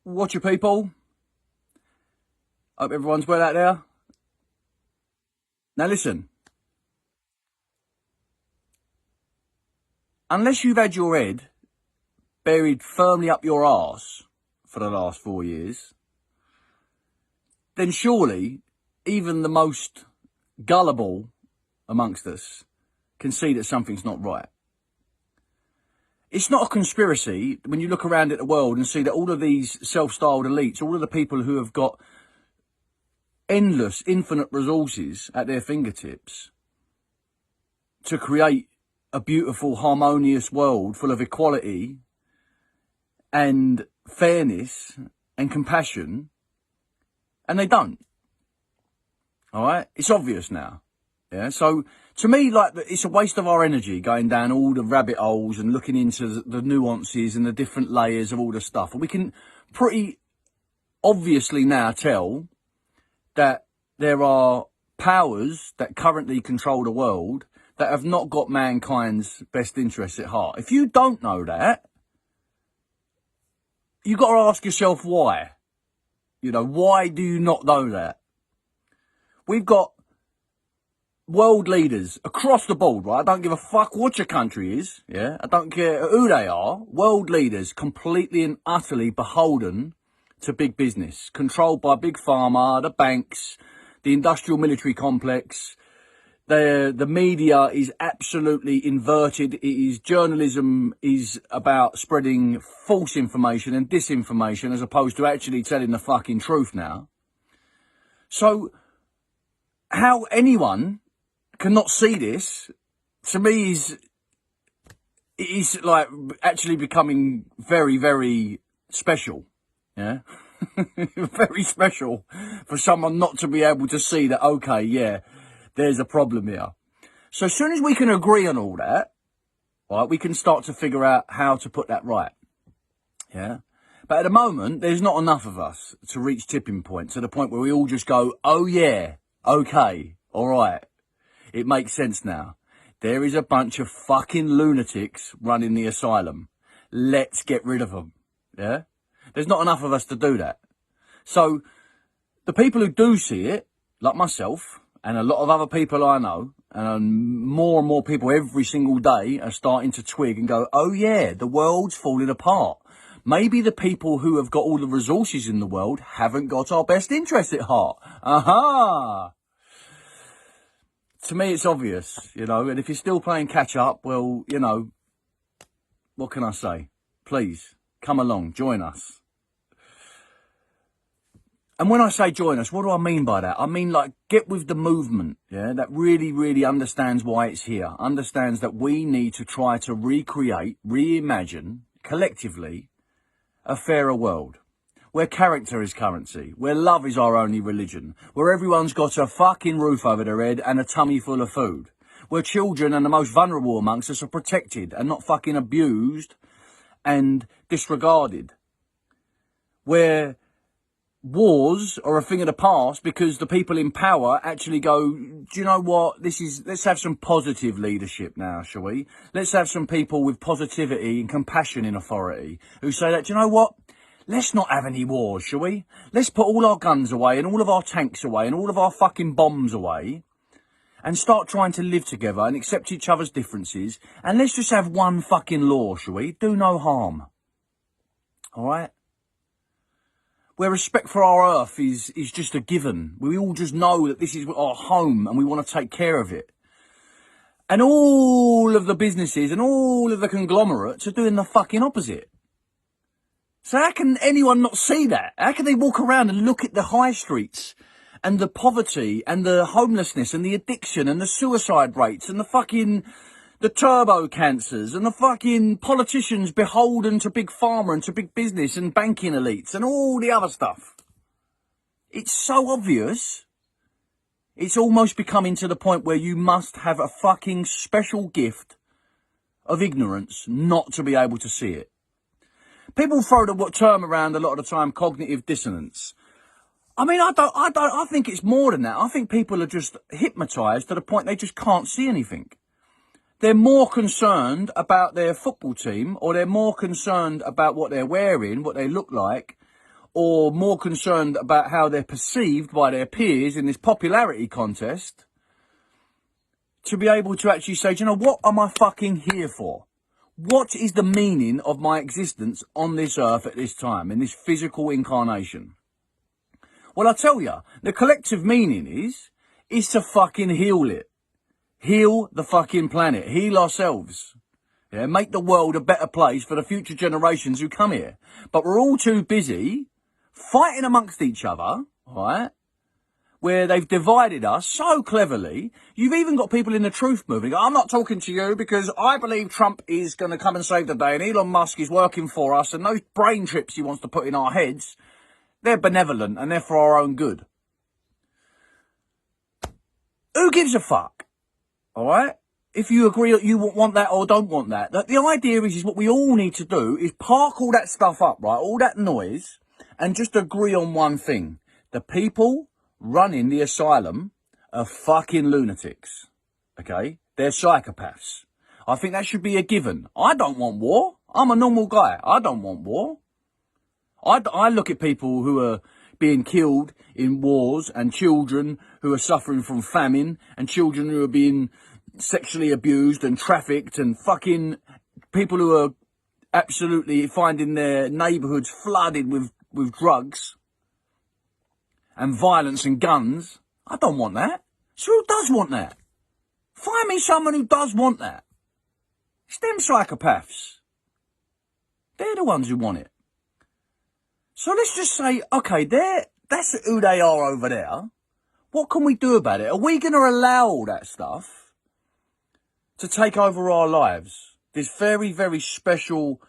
Watch your people. Hope everyone's well out there. Now listen. Unless you've had your head buried firmly up your arse for the last 4 years, then surely even the most gullible amongst us can see that something's not right. It's not a conspiracy when you look around at the world and see that all of these self-styled elites, all of the people who have got endless, infinite resources at their fingertips to create a beautiful, harmonious world full of equality and fairness and compassion, and they don't. All right? It's obvious now. Yeah, so to me, like, it's a waste of our energy going down all the rabbit holes and looking into the nuances and the different layers of all the stuff. And we can pretty obviously now tell that there are powers that currently control the world that have not got mankind's best interests at heart. If you don't know that, you've got to ask yourself why. You know, why do you not know that? We've got world leaders across the board, right? I don't give a fuck what your country is, yeah? I don't care who they are. World leaders completely and utterly beholden to big business, controlled by big pharma, the banks, the industrial military complex. The media is absolutely inverted. Journalism is about spreading false information and disinformation as opposed to actually telling the fucking truth now. So how anyone cannot see this, to me, is like actually becoming very, very special. Yeah. Very special for someone not to be able to see that, okay, yeah, there's a problem here. So as soon as we can agree on all that, right, we can start to figure out how to put that right. Yeah. But at the moment, there's not enough of us to reach tipping point, to the point where we all just go, oh yeah, okay, all right. It makes sense now. There is a bunch of fucking lunatics running the asylum. Let's get rid of them. Yeah. There's not enough of us to do that. So the people who do see it, like myself and a lot of other people I know, and more and more people every single day are starting to twig and go, oh yeah, the world's falling apart. Maybe the people who have got all the resources in the world haven't got our best interests at heart. Aha! To me, it's obvious, you know, and if you're still playing catch up, well, you know, what can I say? Please, come along, join us. And when I say join us, what do I mean by that? I mean, like, get with the movement, yeah, that really, really understands why it's here, understands that we need to try to recreate, reimagine, collectively, a fairer world, where character is currency, where love is our only religion, where everyone's got a fucking roof over their head and a tummy full of food, where children and the most vulnerable amongst us are protected and not fucking abused and disregarded, where wars are a thing of the past because the people in power actually go, do you know what, let's have some positive leadership now, shall we? Let's have some people with positivity and compassion in authority who say that, do you know what, let's not have any wars, shall we? Let's put all our guns away and all of our tanks away and all of our fucking bombs away and start trying to live together and accept each other's differences, and let's just have one fucking law, shall we? Do no harm. All right? Where respect for our earth is just a given. We all just know that this is our home and we want to take care of it. And all of the businesses and all of the conglomerates are doing the fucking opposite. So how can anyone not see that? How can they walk around and look at the high streets and the poverty and the homelessness and the addiction and the suicide rates and the turbo cancers and the fucking politicians beholden to big pharma and to big business and banking elites and all the other stuff? It's so obvious. It's almost becoming to the point where you must have a fucking special gift of ignorance not to be able to see it. People throw the term around a lot of the time, cognitive dissonance. I mean, I think it's more than that. I think people are just hypnotized to the point they just can't see anything. They're more concerned about their football team, or they're more concerned about what they're wearing, what they look like, or more concerned about how they're perceived by their peers in this popularity contest, to be able to actually say, do you know, what am I fucking here for? What is the meaning of my existence on this earth at this time, in this physical incarnation? Well, I tell you, the collective meaning is to fucking heal it. Heal the fucking planet. Heal ourselves. Yeah, make the world a better place for the future generations who come here. But we're all too busy fighting amongst each other, right? Where they've divided us so cleverly. You've even got people in the truth movement. I'm not talking to you because I believe Trump is going to come and save the day and Elon Musk is working for us, and those brain trips he wants to put in our heads, they're benevolent and they're for our own good. Who gives a fuck? All right? If you agree that you want that or don't want that. The idea is what we all need to do is park all that stuff up, right? All that noise, and just agree on one thing. The people running the asylum are fucking lunatics. Okay? They're psychopaths. I think that should be a given. I don't want war. I'm a normal guy. I don't want war. I look at people who are being killed in wars, and children who are suffering from famine, and children who are being sexually abused and trafficked, and fucking people who are absolutely finding their neighbourhoods flooded with drugs and violence and guns. I don't want that. So who does want that? Find me someone who does want that. It's them psychopaths. They're the ones who want it. So let's just say, okay, that's who they are over there. What can we do about it? Are we going to allow all that stuff to take over our lives? This very, very special,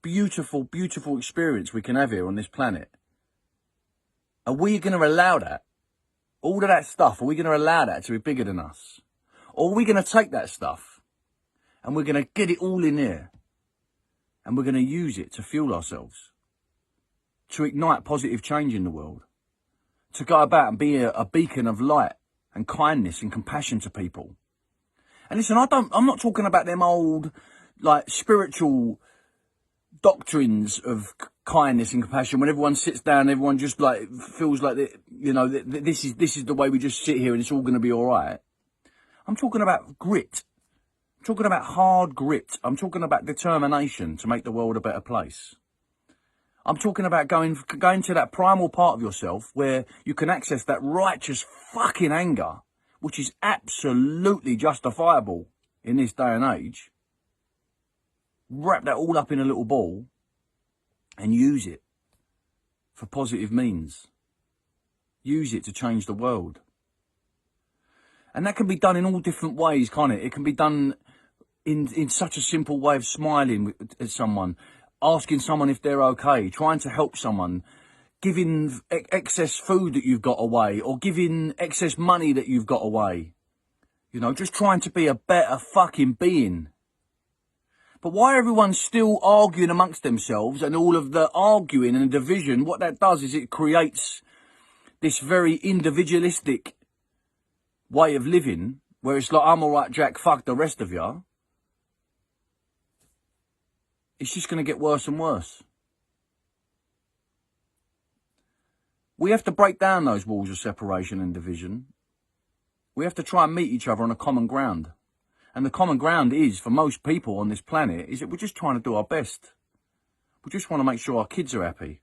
beautiful, beautiful experience we can have here on this planet. Are we going to allow that? All of that stuff, are we going to allow that to be bigger than us? Or are we going to take that stuff and we're going to get it all in there and we're going to use it to fuel ourselves, to ignite positive change in the world, to go about and be a beacon of light and kindness and compassion to people? And listen, I'm not talking about them old, like, spiritual doctrines of kindness and compassion when everyone sits down, everyone just like feels like this is the way we just sit here and it's all going to be all right. I'm talking about grit. I'm talking about hard grit. I'm talking about determination to make the world a better place. I'm talking about going to that primal part of yourself where you can access that righteous fucking anger, which is absolutely justifiable in this day and age. Wrap that all up in a little ball and use it for positive means. Use it to change the world. And that can be done in all different ways, can't it? It can be done in such a simple way of smiling at someone, asking someone if they're okay, trying to help someone, giving excess food that you've got away, or giving excess money that you've got away. You know, just trying to be a better fucking being. But why everyone's still arguing amongst themselves, and all of the arguing and division, what that does is it creates this very individualistic way of living, where it's like, I'm all right, Jack, fuck the rest of you. It's just going to get worse and worse. We have to break down those walls of separation and division. We have to try and meet each other on a common ground. And the common ground is, for most people on this planet, is that we're just trying to do our best. We just want to make sure our kids are happy.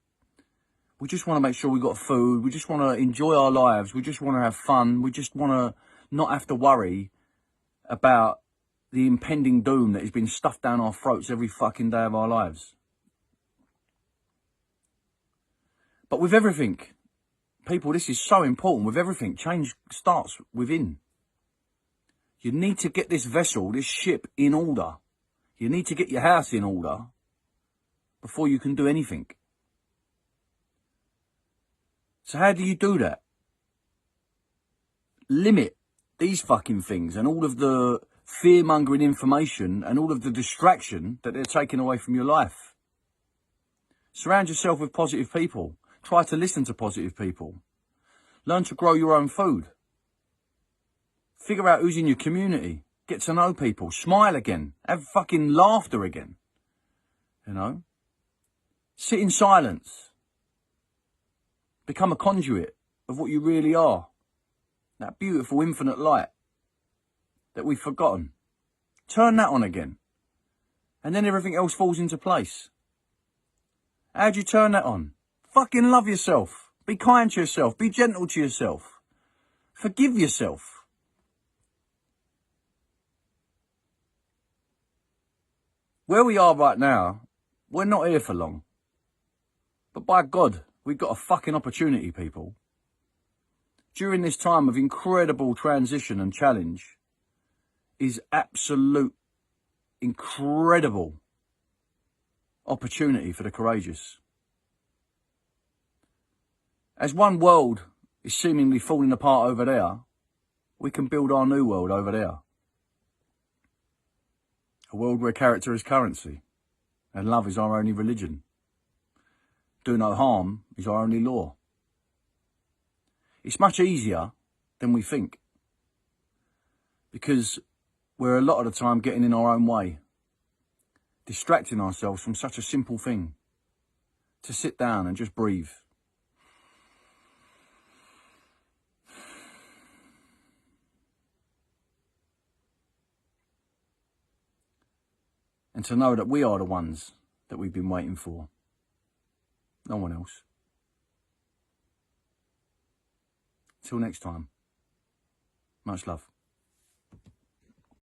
We just want to make sure we've got food. We just want to enjoy our lives. We just want to have fun. We just want to not have to worry about the impending doom that has been stuffed down our throats every fucking day of our lives. But with everything, people, this is so important. With everything, change starts within. You need to get this vessel, this ship, in order. You need to get your house in order before you can do anything. So how do you do that? Limit these fucking things and all of the fear-mongering information and all of the distraction that they're taking away from your life. Surround yourself with positive people. Try to listen to positive people. Learn to grow your own food. Figure out who's in your community. Get to know people. Smile again. Have fucking laughter again. You know? Sit in silence. Become a conduit of what you really are. That beautiful infinite light that we've forgotten. Turn that on again. And then everything else falls into place. How do you turn that on? Fucking love yourself. Be kind to yourself. Be gentle to yourself. Forgive yourself. Where we are right now, we're not here for long. But by God, we've got a fucking opportunity, people. During this time of incredible transition and challenge is absolute incredible opportunity for the courageous. As one world is seemingly falling apart over there, we can build our new world over there. A world where character is currency and love is our only religion. Do no harm is our only law. It's much easier than we think, because we're a lot of the time getting in our own way, distracting ourselves from such a simple thing, to sit down and just breathe. And to know that we are the ones that we've been waiting for. No one else. Till next time. Much love.